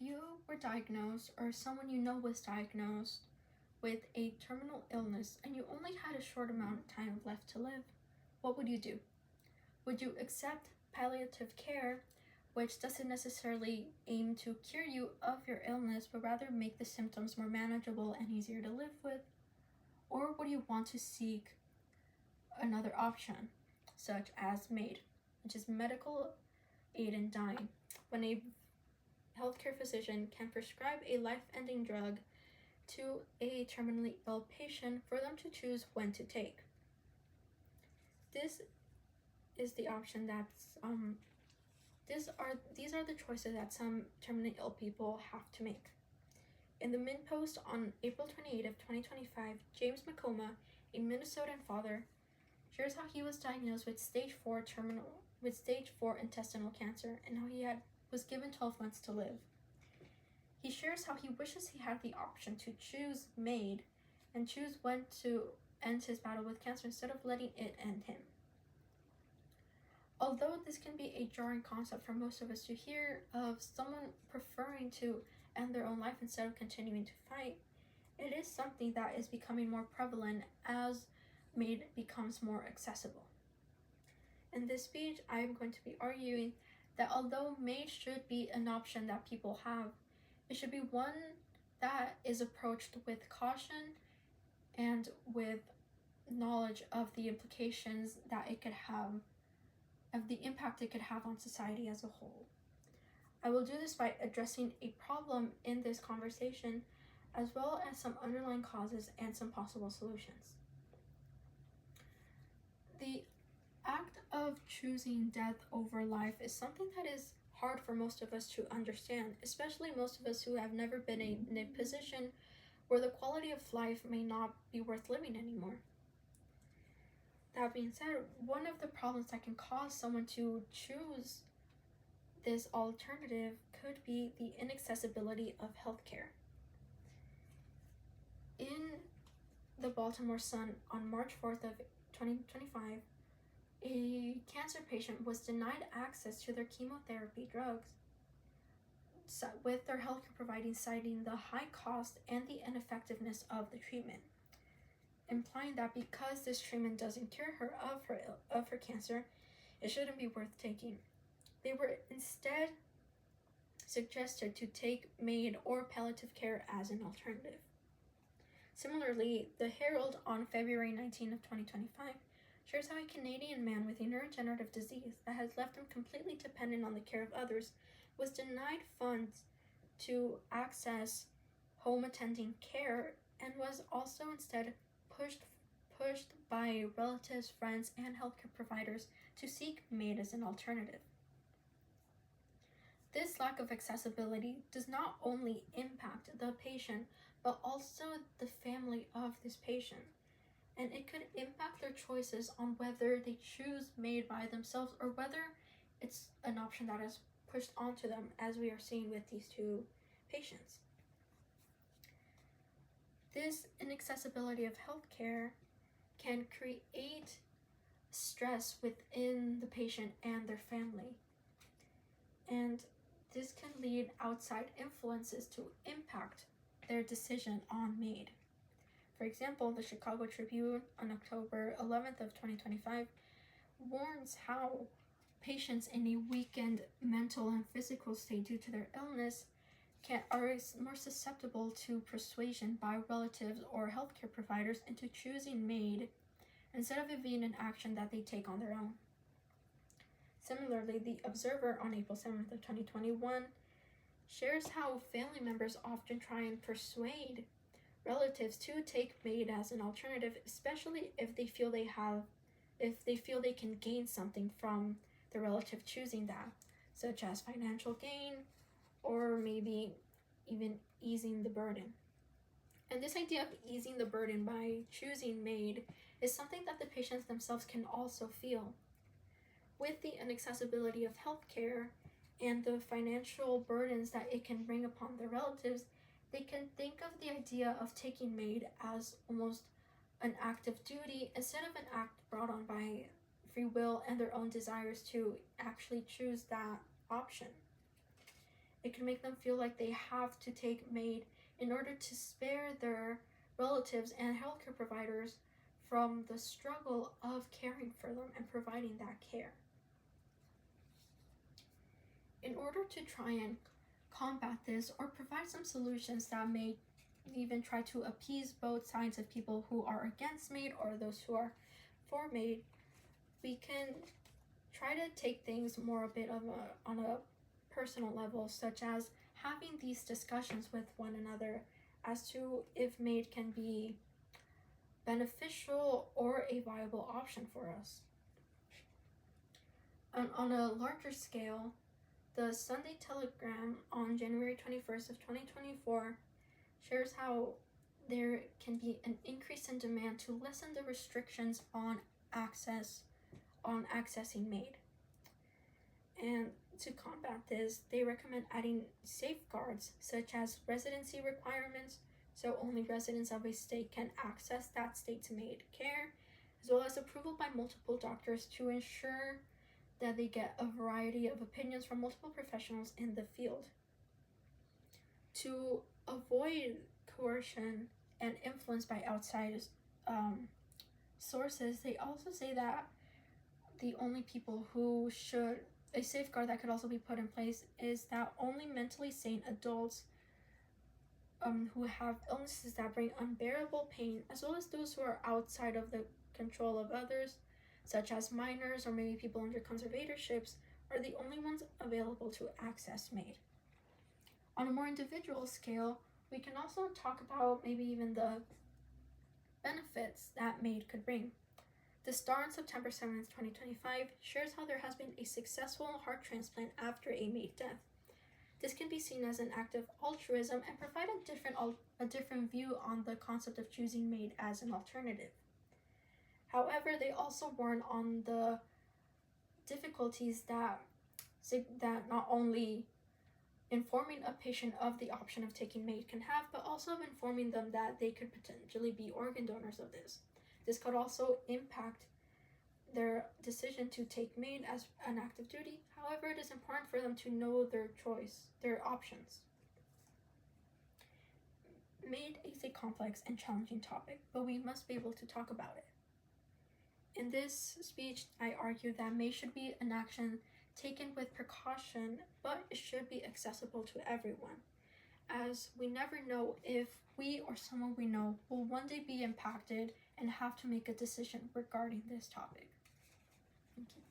you were diagnosed or someone you know was diagnosed with a terminal illness and you only had a short amount of time left to live, what would you do? Would you accept palliative care, which doesn't necessarily aim to cure you of your illness, but rather make the symptoms more manageable and easier to live with? Or would you want to seek another option, such as MAID, which is medical aid in dying, when a healthcare physician can prescribe a life-ending drug to a terminally ill patient for them to choose when to take. This is the option that's these are the choices that some terminally ill people have to make. In the Mint Post on April 28 of 2025, James McComa, a Minnesotan father, shares how he was diagnosed with stage 4 intestinal cancer and how he was given 12 months to live. He shares how he wishes he had the option to choose MAID and choose when to end his battle with cancer instead of letting it end him. Although this can be a jarring concept for most of us to hear of someone preferring to end their own life instead of continuing to fight, it is something that is becoming more prevalent as MAID becomes more accessible. In this speech, I am going to be arguing that although MAID should be an option that people have, it should be one that is approached with caution and with knowledge of the implications that it could have, of the impact it could have on society as a whole. I will do this by addressing a problem in this conversation, as well as some underlying causes and some possible solutions. The act of choosing death over life is something that is hard for most of us to understand, especially most of us who have never been in a position where the quality of life may not be worth living anymore. That being said, one of the problems that can cause someone to choose this alternative could be the inaccessibility of healthcare. In the Baltimore Sun on March 4th of 2025, a cancer patient was denied access to their chemotherapy drugs, with their healthcare provider citing the high cost and the ineffectiveness of the treatment, implying that because this treatment doesn't cure her of her cancer, it shouldn't be worth taking. They were instead suggested to take MAID or palliative care as an alternative. Similarly, the Herald on February 19 of 2025 shares how a Canadian man with a neurodegenerative disease that has left him completely dependent on the care of others was denied funds to access home attending care and was also instead pushed by relatives, friends, and healthcare providers to seek MAID as an alternative. This lack of accessibility does not only impact the patient, but also the family of this patient, and it could impact their choices on whether they choose MAID by themselves or whether it's an option that is pushed onto them, as we are seeing with these two patients. This inaccessibility of healthcare can create stress within the patient and their family, and this can lead outside influences to impact their decision on MAID. For example, the Chicago Tribune on October 11th of 2025 warns how patients in a weakened mental and physical state due to their illness are more susceptible to persuasion by relatives or healthcare providers into choosing MAID instead of it being an action that they take on their own. Similarly, the Observer on April 7th of 2021 shares how family members often try and persuade relatives to take MAID as an alternative, especially if they feel they can gain something from the relative choosing that, such as financial gain or maybe even easing the burden. And this idea of easing the burden by choosing MAID is something that the patients themselves can also feel. With the inaccessibility of healthcare and the financial burdens that it can bring upon their relatives, they can think of the idea of taking MAID as almost an act of duty instead of an act brought on by free will and their own desires to actually choose that option. It can make them feel like they have to take maid in order to spare their relatives and healthcare providers from the struggle of caring for them and providing that care. In order to try and combat this or provide some solutions that may even try to appease both sides of people who are against maid or those who are for maid, we can try to take things more a bit of on a personal level, such as having these discussions with one another as to if maid can be beneficial or a viable option for us. And on a larger scale, the Sunday Telegram on January 21st of 2024 shares how there can be an increase in demand to lessen the restrictions on accessing maid. And to combat this, they recommend adding safeguards such as residency requirements, so only residents of a state can access that state's maid care, as well as approval by multiple doctors to ensure that they get a variety of opinions from multiple professionals in the field. To avoid coercion and influence by outside sources, they also say that the only people who should, a safeguard that could also be put in place is that only mentally sane adults who have illnesses that bring unbearable pain, as well as those who are outside of the control of others, such as minors or maybe people under conservatorships, are the only ones available to access maid. On a more individual scale, we can also talk about maybe even the benefits that maid could bring. The Star on September 7th, 2025 shares how there has been a successful heart transplant after a maid death. This can be seen as an act of altruism and provide a different view on the concept of choosing maid as an alternative. However, they also warn on the difficulties that not only informing a patient of the option of taking maid can have, but also of informing them that they could potentially be organ donors of this. This could also impact their decision to take maid as an active duty. However, it is important for them to know their options. Maid is a complex and challenging topic, but we must be able to talk about it. In this speech, I argue that maid should be an action taken with precaution, but it should be accessible to everyone, as we never know if we or someone we know will one day be impacted and have to make a decision regarding this topic. Thank you.